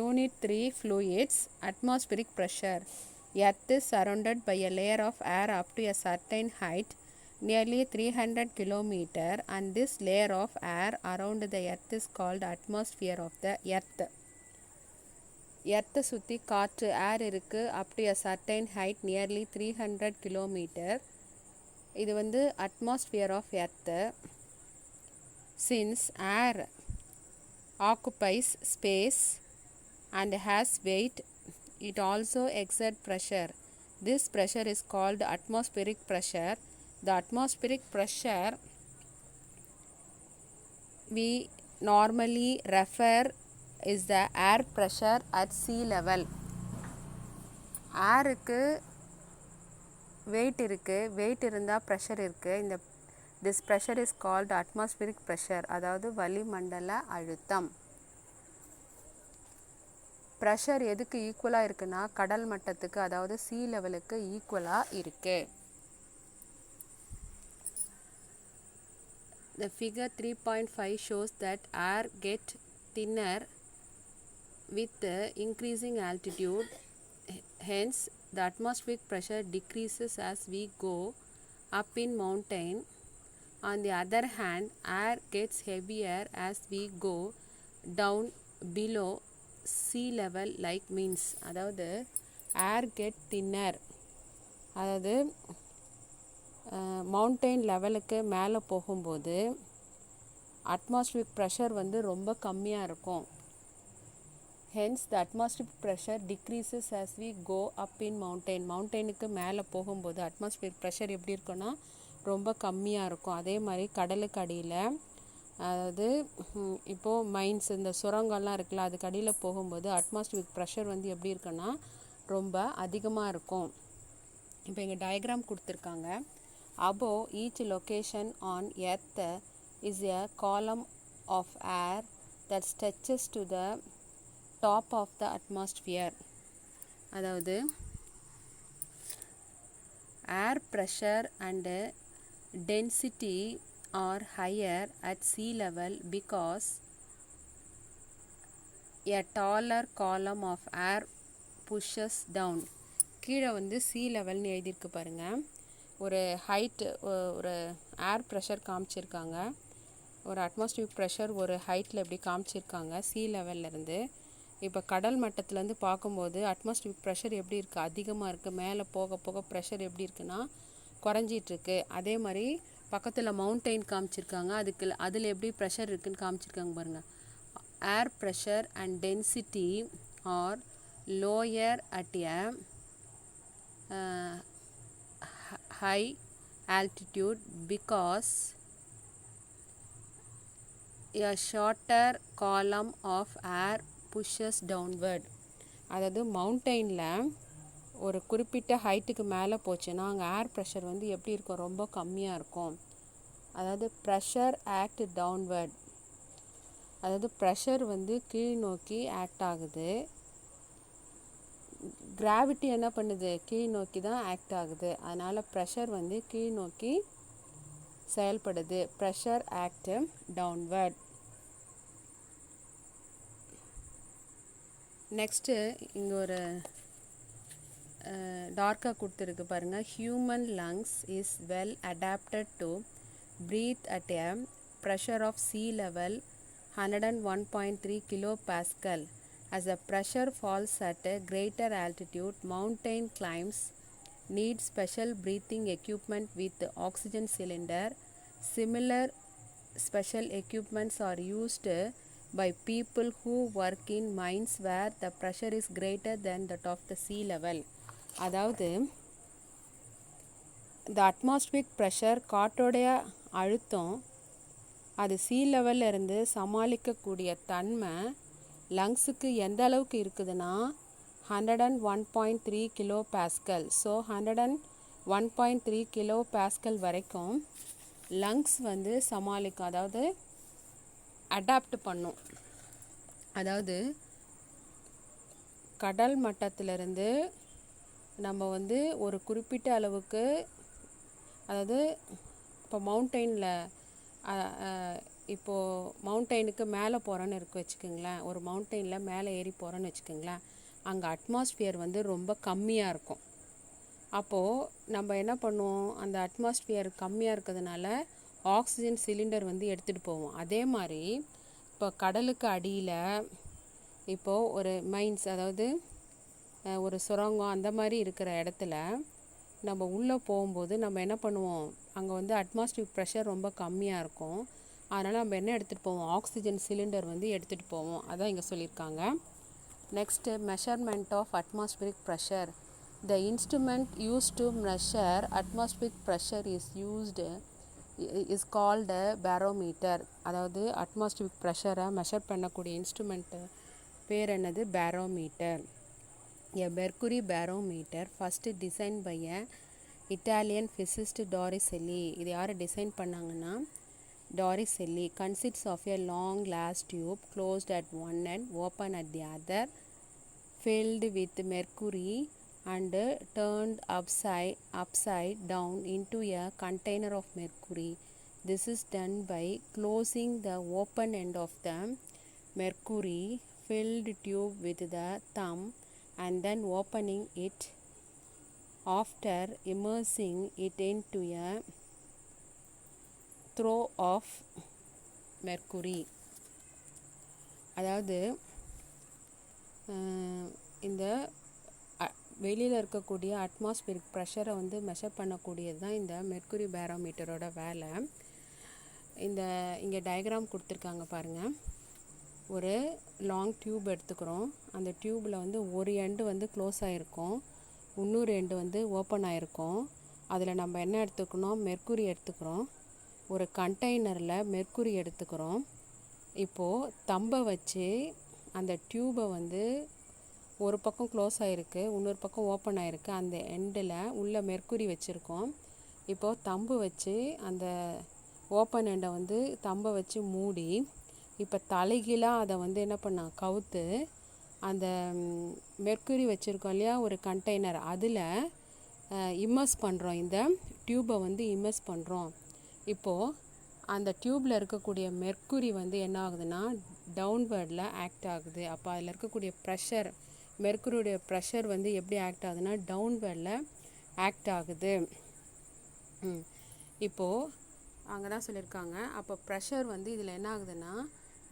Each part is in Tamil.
Unit 3 Fluids. Atmospheric pressure. Earth is surrounded by a layer of air up to a certain height, nearly 300 km, and this layer of air around the earth is called atmosphere of the earth. எர்த்தை சுற்றி காற்று ஏர் இருக்குது up to a certain height nearly 300 km. இது வந்து atmosphere of earth. Since air occupies space and has weight, it also exerts pressure. This pressure is called atmospheric pressure. The atmospheric pressure we normally refer is the air pressure at sea level. ஏருக்கு வெயிட் இருந்தால் ப்ரெஷர் இருக்குது. this pressure is called atmospheric pressure, அதாவது வளிமண்டல அழுத்தம். ப்ரெஷர் எதுக்கு ஈக்குவலாக இருக்குன்னா கடல் மட்டத்துக்கு, அதாவது sea லெவலுக்கு ஈக்குவலாக இருக்குது. The figure 3.5 shows that air gets thinner with increasing altitude. Hence, the atmospheric pressure decreases as we go up in mountain. On the other hand, air gets heavier as we go down below sea level, like means அதாவது air get thinner, அதாவது மவுண்டெயின் லெவலுக்கு மேலே போகும்போது அட்மாஸ்பியரிக் ப்ரெஷர் வந்து ரொம்ப கம்மியாக இருக்கும். Hence, the atmospheric pressure decreases as we go up in mountain. மவுண்டெயினுக்கு மேலே போகும்போது அட்மாஸ்பியரிக் ப்ரெஷர் எப்படி இருக்குன்னா ரொம்ப கம்மியாக இருக்கும். அதே மாதிரி கடலுக்கு அடியில், அதாவது இப்போது மைன்ஸ் இந்த சுரங்கம்லாம் இருக்குல்ல, அதுக்கு அடியில் போகும்போது அட்மாஸ்பியரிக் ப்ரெஷர் வந்து எப்படி இருக்குன்னா ரொம்ப அதிகமாக இருக்கும். இப்போ இங்கே டயக்ராம் கொடுத்துருக்காங்க. Above each location on earth is a column of air that stretches to the top of the atmosphere. அதாவது air pressure and density are higher at sea level because a taller column of air pushes down. கீழே வந்து sea levelனு எழுதியிருக்கு பாருங்கள். ஒரு ஹைட்டு, ஒரு ஏர் ப்ரெஷர் காமிச்சிருக்காங்க, ஒரு அட்மாஸ்பியரிக் ப்ரெஷர் ஒரு ஹைட்டில் எப்படி காமிச்சிருக்காங்க sea லெவல்லேருந்து. இப்போ கடல் மட்டத்துலேருந்து பார்க்கும்போது அட்மாஸ்பியரிக் ப்ரெஷர் எப்படி இருக்குது, அதிகமாக இருக்குது. மேலே போக போக ப்ரெஷர் எப்படி இருக்குன்னா குறைஞ்சிட்ருக்கு. அதே மாதிரி பக்கத்தில் மவுண்டெயின் காமிச்சிருக்காங்க, அதில் எப்படி ப்ரெஷர் இருக்குதுன்னு காமிச்சிருக்காங்க பாருங்கள். Air pressure and density are lower at a high altitude because a shorter column of air pushes downward. அதாவது மவுண்டெயினில் ஒரு குறிப்பிட்ட ஹைட்டுக்கு மேலே போச்சுன்னா அங்கே ஏர் ப்ரெஷர் வந்து எப்படி இருக்கும், ரொம்ப கம்மியாக இருக்கும். அதாவது ப்ரெஷர் ஆக்ட் டவுன்வர்ட், அதாவது ப்ரெஷர் வந்து கீழ் நோக்கி ஆக்ட் ஆகுது. கிராவிட்டி என்ன பண்ணுது, கீழ் நோக்கி தான் ஆக்ட் ஆகுது. அதனால் ப்ரெஷர் வந்து கீழ் நோக்கி செயல்படுது. Pressure act downward. நெக்ஸ்ட்டு இங்கே ஒரு டார்க்காக கொடுத்துருக்கு பாருங்கள். Human lungs is well adapted to breathe at a pressure of sea level 101.3 kPa. As the pressure falls at a greater altitude, mountain climbs need special breathing equipment with oxygen cylinder. Similar special equipments are used by people who work in mines where the pressure is greater than that of the sea level. அதாவது இந்த அட்மாஸ்பியரிக் ப்ரெஷர், காற்றோடைய அழுத்தம், அது sea லெவலில் இருந்து சமாளிக்கக்கூடிய தன்மை லங்ஸுக்கு எந்த அளவுக்கு இருக்குதுன்னா 101.3 kPa. ஸோ 101.3 kPa வரைக்கும் லங்ஸ் வந்து சமாளிக்கும், அதாவது அடாப்ட் பண்ணும். அதாவது கடல் மட்டத்திலிருந்து நம்ம வந்து ஒரு குறிப்பிட்ட அளவுக்கு, அதாவது இப்போ மவுண்டெயினில் இப்போது மவுண்டெயினுக்கு மேலே போகிறோன்னு வச்சுக்கோங்களேன், ஒரு மவுண்டெயினில் மேலே ஏறி போகிறோன்னு வச்சுக்கோங்களேன், அங்கே அட்மாஸ்பியர் வந்து ரொம்ப கம்மியாக இருக்கும். அப்போது நம்ம என்ன பண்ணுவோம், அந்த அட்மாஸ்பியர் கம்மியாக இருக்கிறதுனால ஆக்சிஜன் சிலிண்டர் வந்து எடுத்துகிட்டு போவோம். அதே மாதிரி இப்போ கடலுக்கு அடியில் இப்போது ஒரு மைன்ஸ், அதாவது ஒரு சுரங்கம் அந்த மாதிரி இருக்கிற இடத்துல நம்ம உள்ளே போகும்போது நம்ம என்ன பண்ணுவோம், அங்கே வந்து அட்மாஸ்பியரிக் ப்ரெஷர் ரொம்ப கம்மியாக இருக்கும். அதனால் நம்ம என்ன எடுத்துகிட்டு போவோம், ஆக்சிஜன் சிலிண்டர் வந்து எடுத்துகிட்டு போவோம். அதான் இங்கே சொல்லியிருக்காங்க. Next measurement of atmospheric pressure. The instrument used to measure atmospheric pressure is called a barometer. அதாவது அட்மாஸ்பியரிக் ப்ரெஷரை மெஷர் பண்ணக்கூடிய இன்ஸ்ட்ருமெண்ட்டு பேர் என்னது, barometer. A mercury barometer first designed by a Italian physicist Torricelli. இது யார் டிசைன் பண்ணாங்கன்னா Torricelli. Consists of a long glass tube closed at one end, open at the other, filled with mercury and turned upside down into a container of mercury. This is done by closing the open end of the mercury filled tube with the thumb and then opening it after immersing it into a throw of mercury. அதாவது இந்த வெளியில் இருக்கக்கூடிய அட்மாஸ்பியரிக் ப்ரெஷரை வந்து மெஷர் பண்ணக்கூடியது தான் இந்த மெர்க்குரி பேரோமீட்டரோட வேலை. இங்கே டயக்ராம் கொடுத்துருக்காங்க பாருங்கள். ஒரு லாங் டியூப் எடுத்துக்கிறோம். அந்த டியூப்பில் வந்து ஒரு எண்டு வந்து க்ளோஸ் ஆகிருக்கும், இன்னொரு எண்டு வந்து ஓப்பன் ஆகிருக்கும். அதில் நம்ம என்ன எடுத்துக்கணும், மெர்க்குரி எடுத்துக்கிறோம். ஒரு கண்டெய்னரில் மெர்க்குரி எடுத்துக்கிறோம். இப்போது தம்பை வச்சு அந்த டியூப்பை வந்து ஒரு பக்கம் க்ளோஸ் ஆகிருக்கு, இன்னொரு பக்கம் ஓப்பன் ஆகிருக்கு, அந்த எண்டில் உள்ள மெர்க்குரி வச்சுருக்கோம். இப்போது தம்பு வச்சு அந்த ஓப்பன் எண்டை வந்து தம்பை வச்சு மூடி, இப்போ தலைகீழாக அதை வந்து என்ன பண்ணால் கவுத்து அந்த மெர்க்குரி வச்சுருக்கோம் இல்லையா ஒரு கண்டெய்னர், அதில் இம்மர்ஸ் பண்ணுறோம். இந்த டியூப்பை வந்து இம்மர்ஸ் பண்ணுறோம். இப்போது அந்த டியூப்பில் இருக்கக்கூடிய மெர்க்குரி வந்து என்ன ஆகுதுன்னா டவுன்வேர்டில் ஆக்ட் ஆகுது. அப்போ அதில் இருக்கக்கூடிய ப்ரெஷர், மெர்க்குரியுடைய ப்ரெஷர் வந்து எப்படி ஆக்ட் ஆகுதுன்னா டவுன்வேர்டில் ஆக்ட் ஆகுது. இப்போது அங்கே தான் சொல்லியிருக்காங்க. அப்போ ப்ரெஷர் வந்து இதில் என்ன ஆகுதுன்னா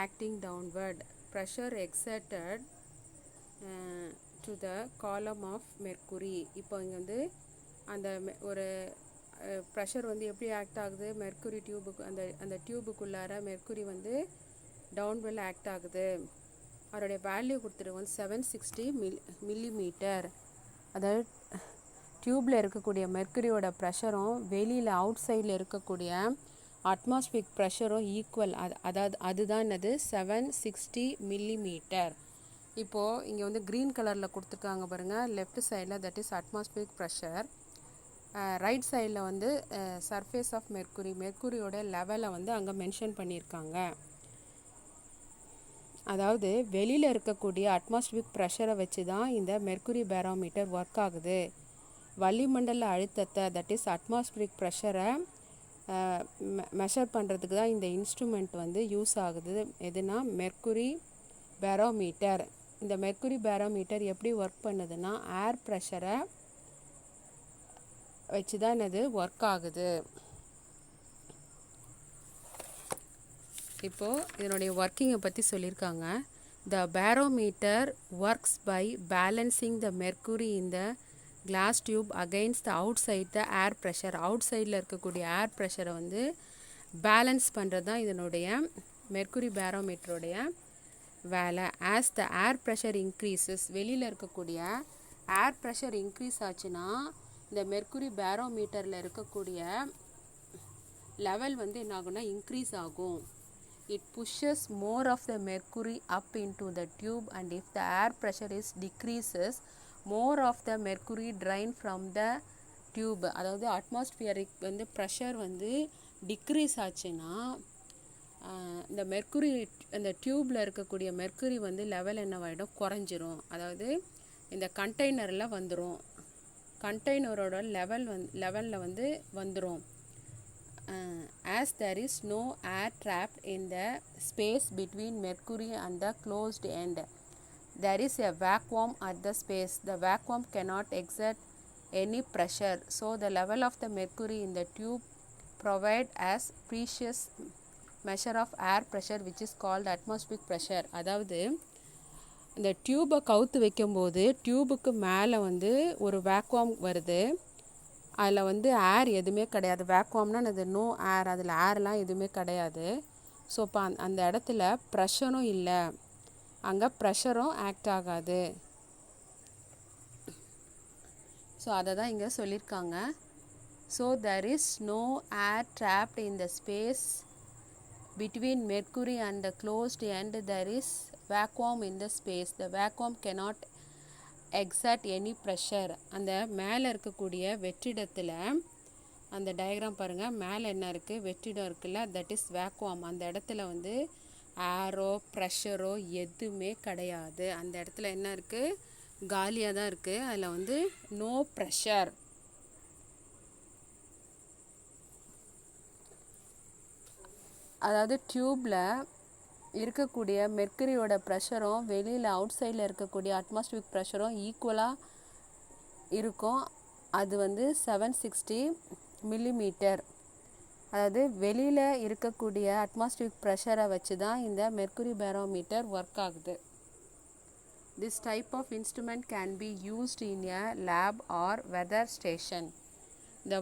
acting downward, pressure exerted to the column of mercury. இப்போ இங்கே வந்து அந்த ஒரு ப்ரெஷர் வந்து எப்படி ஆக்ட் ஆகுது, மெர்க்குரி டியூபுக்கு அந்த டியூபுக்குள்ளார மெர்க்குரி வந்து டவுன்வேர்டில் ஆக்ட் ஆகுது. அதோடைய வேல்யூ கொடுத்துருவோம் 760 மில்லிமீட்டர். அதாவது டியூப்பில் இருக்கக்கூடிய மெர்க்குரியோட ப்ரெஷரும் வெளியில் அவுட் சைடில் இருக்கக்கூடிய அட்மாஸ்பியரிக் ப்ரெஷரும் ஈக்குவல். அதுதான் என்னது 760 மில்லிமீட்டர். இப்போது இங்கே வந்து க்ரீன் கலரில் கொடுத்துருக்காங்க பாருங்கள், லெஃப்ட் சைடில் that is atmospheric pressure, right சைடில் வந்து சர்ஃபேஸ் ஆஃப் மெர்க்குரி, மெர்க்குரியோட லெவலை வந்து அங்கே மென்ஷன் பண்ணியிருக்காங்க. அதாவது வெளியில் இருக்கக்கூடிய அட்மாஸ்பியரிக் ப்ரெஷரை வச்சு தான் இந்த மெர்க்குரி பேரோமீட்டர் ஒர்க் ஆகுது. வளிமண்டல அழுத்தத்தை தட் இஸ் அட்மாஸ்பியரிக் ப்ரெஷரை மெஷர் பண்ணுறதுக்கு தான் இந்த இன்ஸ்ட்ருமெண்ட் வந்து யூஸ் ஆகுது. எதுனா மெர்க்குரி பேரோமீட்டர். இந்த மெர்க்குரி பேரோமீட்டர் எப்படி ஒர்க் பண்ணுதுன்னா ஏர் ப்ரெஷரை வச்சு தான் இது ஒர்க் ஆகுது. இப்போது இதனுடைய ஒர்க்கிங்கை பற்றி சொல்லியிருக்காங்க. The barometer works by balancing the mercury in the glass tube against the outside the air pressure. அவுட் சைடில் இருக்கக்கூடிய ஏர் ப்ரெஷரை வந்து பேலன்ஸ் பண்ணுறது தான் இதனுடைய மெர்க்குரி பேரோமீட்டருடைய வேலை. ஆஸ் த ஏர் ப்ரெஷர் இன்க்ரீசஸ், வெளியில் இருக்கக்கூடிய ஏர் ப்ரெஷர் இன்க்ரீஸ் ஆச்சுன்னா இந்த மெர்க்குரி பேரோமீட்டரில் இருக்கக்கூடிய லெவல் வந்து என்ன ஆகும்னா இன்க்ரீஸ் ஆகும். It pushes more of the mercury up into the tube and if the air pressure is decreases more of the mercury drain from the tube. அதாவது அட்மாஸ்பியரிக் வந்து ப்ரெஷர் வந்து டிக்ரீஸ் ஆச்சுன்னா இந்த மெர்க்குரி, அந்த டியூப்பில் இருக்கக்கூடிய மெர்க்குரி வந்து லெவல் என்னவாயிடும், குறைஞ்சிரும். அதாவது இந்த கண்டெய்னரில் வந்துடும், கண்டெய்னரோட லெவலில் வந்து வந்துடும். as there is no air trapped in the space between Mercury and the closed end, there is a vacuum at the space. The vacuum cannot exert any pressure, so the level of the mercury in the tube provide as precious measure of air pressure which is called atmospheric pressure. அதாவது இந்த டியூபை கவுத்து வைக்கும்போது டியூபுக்கு மேலே வந்து ஒரு வேக்குவம் வருது. அதில் வந்து ஏர் எதுவுமே கிடையாது. வேக்குவம்னா அது நோ ஏர், அதில் ஏர்லாம் எதுவுமே கிடையாது. ஸோ இப்போ அந்த இடத்துல ப்ரெஷரும் இல்லை, அங்கே ப்ரெஷரும் ஆக்ட் ஆகாது. ஸோ அதை தான் இங்கே சொல்லியிருக்காங்க. So there is no air trapped in the space between mercury and the closed end. There is vacuum in the space. The vacuum cannot exert any pressure. அந்த மேலே இருக்கக்கூடிய வெற்றிடத்தில் அந்த டயக்ராம் பாருங்கள், மேலே என்ன இருக்குது, வெற்றிடம் இருக்குல்ல, தட் இஸ் வேக்குவம். அந்த இடத்துல வந்து ஏரோ ப்ரெஷரோ எதுவுமே கிடையாது. அந்த இடத்துல என்ன இருக்குது, காலியாக தான் இருக்குது. அதில் வந்து நோ ப்ரெஷர். அதாவது டியூப்பில் இருக்கக்கூடிய மெர்க்குரியோட ப்ரெஷரும் வெளியில் அவுட் சைடில் இருக்கக்கூடிய அட்மாஸ்பியரிக் ப்ரெஷரும் ஈக்குவலாக இருக்கும். அது வந்து 760 மில்லிமீட்டர். அதாவது வெளியில் இருக்கக்கூடிய அட்மாஸ்பியரிக் ப்ரெஷரை வச்சு தான் இந்த மெர்க்குரி பேரோமீட்டர் ஒர்க் ஆகுது. This type of instrument can be used in a lab or weather station. இந்த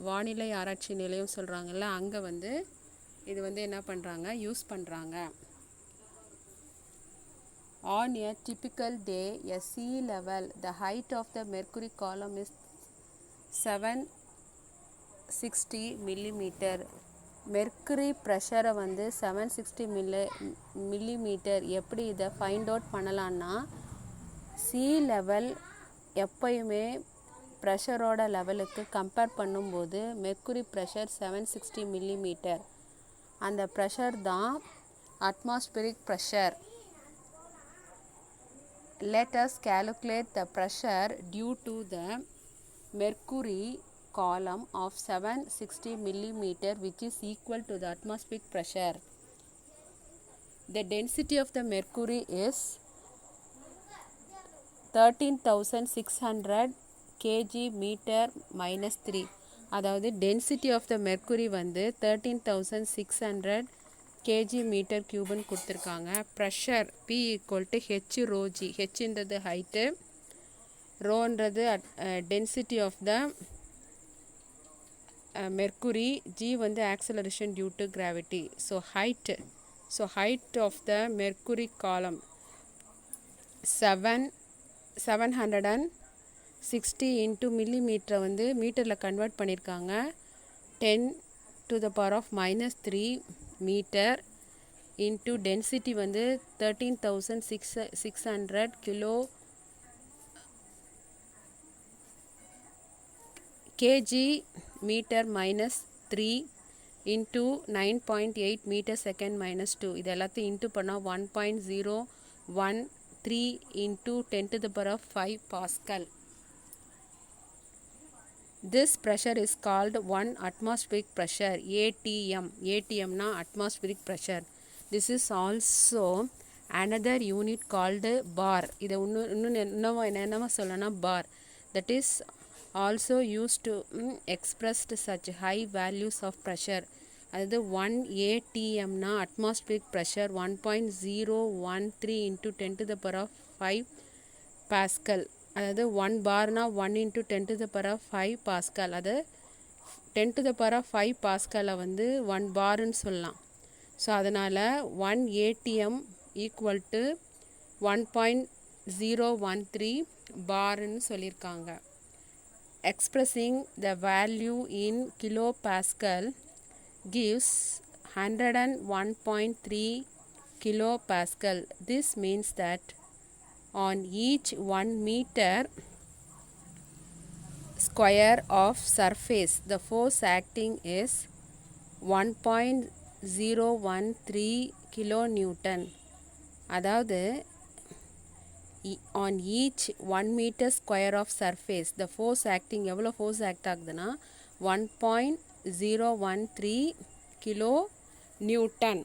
வானிலை ஆராய்ச்சி நிலையம் சொல்கிறாங்கல்ல, அங்கே வந்து இது வந்து என்ன பண்ணுறாங்க, யூஸ் பண்ணுறாங்க. On a typical day, a sea level, the height of the mercury column is 760 millimeter. Mercury ப்ரெஷரை வந்து 760 மில்லிமீட்டர். எப்படி இதை ஃபைண்ட் அவுட் பண்ணலான்னா, சி லெவல் எப்பயுமே ப்ரெஷரோட லெவலுக்கு கம்பேர் பண்ணும்போது மெர்க்குரி ப்ரெஷர் 760 மில்லிமீட்டர். அந்த ப்ரெஷர் தான் atmospheric pressure. Let us calculate the pressure due to the mercury column of 760 millimeter, which is equal to the atmospheric pressure. The density of the mercury is 13,600 kg meter minus 3. அதாவது டென்சிட்டி ஆஃப் த மெர்க்குரி வந்து 13,600 kg மீட்டர் கியூப்னு கொடுத்துருக்காங்க. Pressure P equal to H rho G. ஹெச்ன்றது ஹைட்டு, ரோன்றது density of the mercury, g வந்து acceleration due to gravity. So height of the mercury column 760 into millimeter வந்து மீட்டரில் கன்வெர்ட் பண்ணியிருக்காங்க. 10 to the power of minus 3 metre into density வந்து 13,600 kilo kg meter minus 3 into 9.8 meter second minus 2. இது எல்லாத்தையும் இன்ட்டு பண்ணால் 1.013 into 10 to the power of 5 Pascal. This pressure is called 1 atmospheric pressure, ATM. ATM na atmospheric pressure. This is also another unit called bar. இதை என்னமா சொல்லனா bar. That is also used to express such high values of pressure. அதாவது 1 ATM na atmospheric pressure 1.013 into 10 to the power of 5 Pascal. அதாவது 1 பார்னா 1 into 10 to the power of 5 Pascal. அது 10 to the power of 5 Pascal வந்து 1 பார்னு சொல்லலாம். ஸோ அதனால் 1 ATM ஈக்குவல் டு 1.013 பார்னு சொல்லியிருக்காங்க. Expressing the value in kilopascal gives 101.3 kilopascal. This means that on each 1 meter square of surface, the force acting is 1.013 kilonewton. அதாவது on each 1 meter square of surface, the force acting எவ்வளோ force act ஆகுதுன்னா 1.013 013 கிலோ நியூட்டன்.